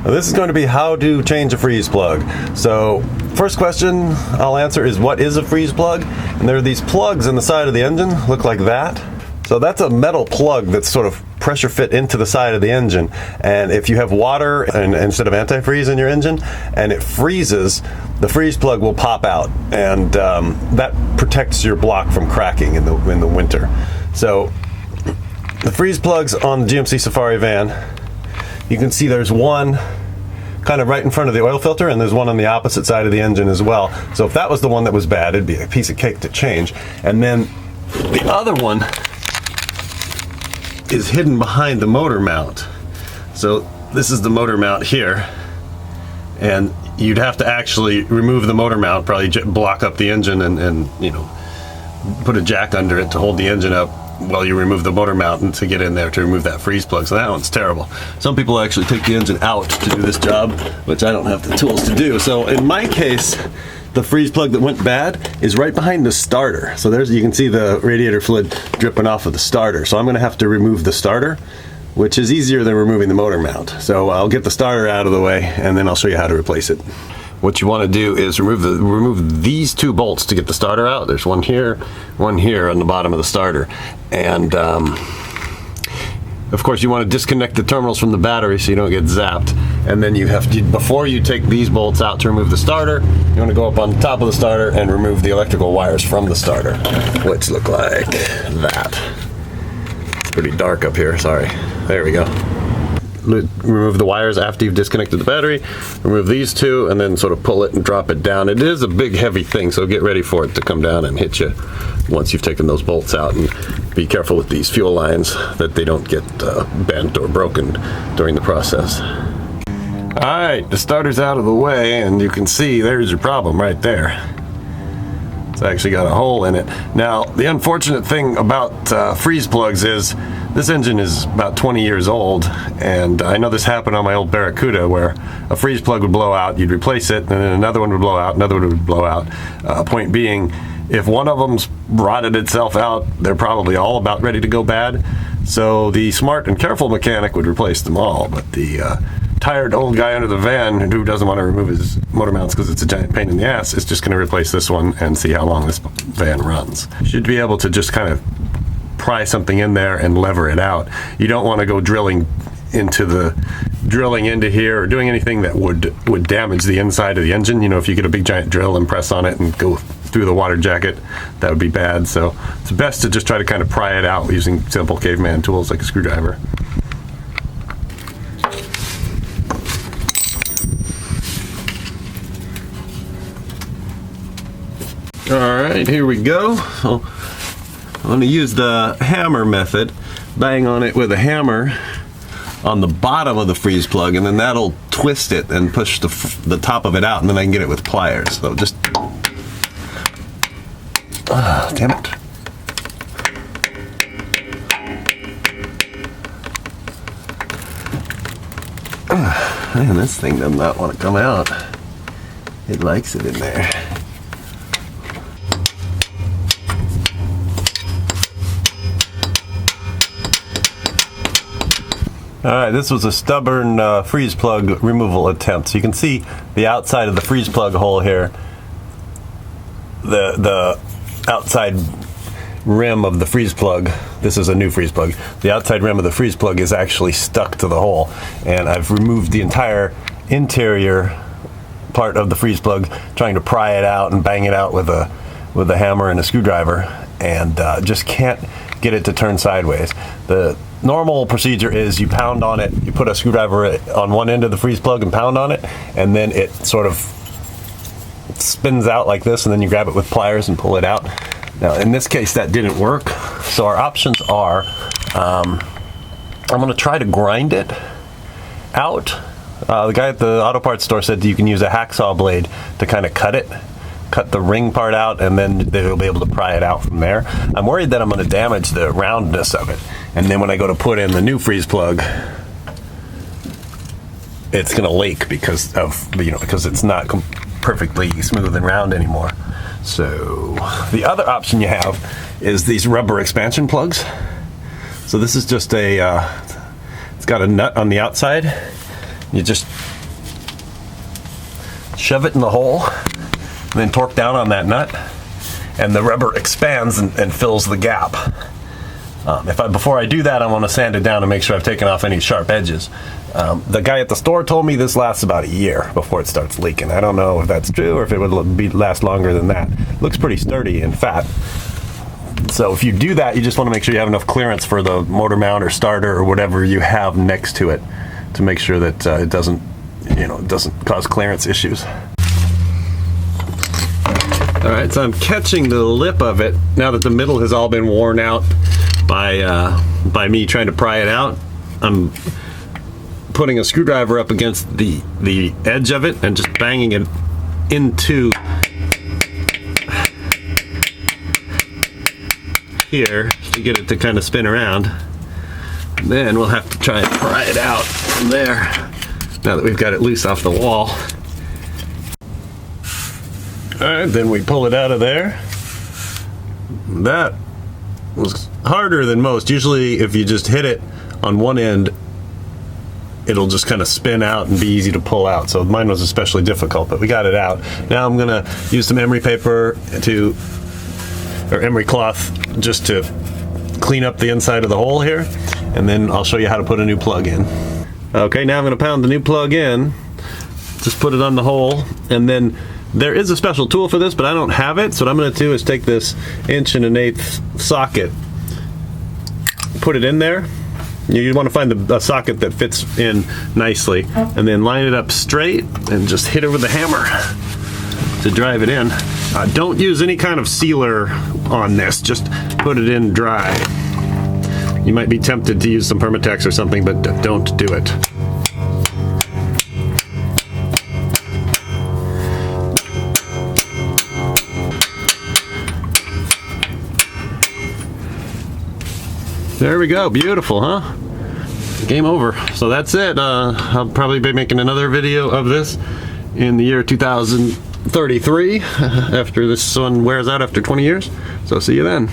Now, this is going to be how to change a freeze plug. So first question I'll answer is, what is a freeze plug? And there are these plugs in the side of the engine, look like that. So that's a metal plug that's sort of pressure fit into the side of the engine, and if you have water instead of antifreeze in your engine and it freezes, the freeze plug will pop out, and that protects your block from cracking in the winter. So the freeze plugs on the GMC Safari van, you can see there's one kind of right in front of the oil filter, and there's one on the opposite side of the engine as well. So if that was the one that was bad, it'd be a piece of cake to change. And then the other one is hidden behind the motor mount. So this is the motor mount here, and you'd have to actually remove the motor mount, probably block up the engine and you know, put a jack under it to hold the engine up while you remove the motor mount and to get in there to remove that freeze plug. So that one's terrible. Some people actually take the engine out to do this job, which I don't have the tools to do. So in my case, the freeze plug that went bad is right behind the starter. So you can see the radiator fluid dripping off of the starter. So I'm gonna have to remove the starter, which is easier than removing the motor mount. So I'll get the starter out of the way, and then I'll show you how to replace it. What you want to do is remove these two bolts to get the starter out. There's one here on the bottom of the starter. And of course you want to disconnect the terminals from the battery so you don't get zapped. And then you have to, before you take these bolts out to remove the starter, you want to go up on the top of the starter and remove the electrical wires from the starter, which look like that. It's pretty dark up here, sorry. There we go. Remove the wires after you've disconnected the battery, remove these two, and then sort of pull it and drop it down. It is a big heavy thing, so get ready for it to come down and hit you once you've taken those bolts out. And be careful with these fuel lines that they don't get bent or broken during the process. Alright, the starter's out of the way, and you can see there's your problem right there. It's actually got a hole in it. Now, the unfortunate thing about freeze plugs is this engine is about 20 years old, and I know this happened on my old Barracuda where a freeze plug would blow out, you'd replace it, and then another one would blow out, another one would blow out. Point being, if one of them's rotted itself out, they're probably all about ready to go bad. So the smart and careful mechanic would replace them all, but the tired old guy under the van who doesn't want to remove his motor mounts because it's a giant pain in the ass is just going to replace this one and see how long this van runs. You should be able to just kind of pry something in there and lever it out. You don't want to go drilling into here or doing anything that would damage the inside of the engine. You know, if you get a big giant drill and press on it and go through the water jacket, that would be bad. So it's best to just try to kind of pry it out using simple caveman tools like a screwdriver. Alright, here we go. So I'm going to use the hammer method, bang on it with a hammer on the bottom of the freeze plug, and then that'll twist it and push the top of it out, and then I can get it with pliers. So just, damn it. Man, this thing does not want to come out. It likes it in there. Alright, this was a stubborn freeze plug removal attempt. So you can see the outside of the freeze plug hole here. The outside rim of the freeze plug, this is a new freeze plug, the outside rim of the freeze plug is actually stuck to the hole. And I've removed the entire interior part of the freeze plug, trying to pry it out and bang it out with a hammer and a screwdriver, and just can't get it to turn sideways. The normal procedure is you pound on it, you put a screwdriver on one end of the freeze plug and pound on it, and then it sort of spins out like this, and then you grab it with pliers and pull it out. Now in this case that didn't work, so our options are I'm going to try to grind it out. The guy at the auto parts store said you can use a hacksaw blade to kind of cut the ring part out, and then they'll be able to pry it out from there. I'm worried that I'm going to damage the roundness of it, and then when I go to put in the new freeze plug, it's going to leak because it's not perfectly smooth and round anymore. So the other option you have is these rubber expansion plugs. So this is just it's got a nut on the outside, You just shove it in the hole, and then torque down on that nut, and the rubber expands and fills the gap. Before I do that, I want to sand it down to make sure I've taken off any sharp edges. The guy at the store told me this lasts about a year before it starts leaking. I don't know if that's true or if it would last longer than that. It looks pretty sturdy and fat. So if you do that, you just want to make sure you have enough clearance for the motor mount or starter or whatever you have next to it to make sure that it doesn't cause clearance issues. All right, so I'm catching the lip of it now that the middle has all been worn out by me trying to pry it out. I'm putting a screwdriver up against the edge of it and just banging it into here to get it to kind of spin around. And then we'll have to try and pry it out from there now that we've got it loose off the wall. Alright, then we pull it out of there. That was harder than most. Usually if you just hit it on one end, it'll just kind of spin out and be easy to pull out. So mine was especially difficult, but we got it out. Now I'm gonna use some emery paper or emery cloth just to clean up the inside of the hole here, and then I'll show you how to put a new plug in. Okay, now I'm gonna pound the new plug in. Just put it on the hole, and then there is a special tool for this, but I don't have it. So what I'm going to do is take this 1 1/8" socket, put it in there. You want to find a socket that fits in nicely, and then line it up straight and just hit it with a hammer to drive it in. Don't use any kind of sealer on this, just put it in dry. You might be tempted to use some Permatex or something, but don't do it. There we go, beautiful, huh? Game over. So that's it. I'll probably be making another video of this in the year 2033 after this one wears out after 20 years. So see you then.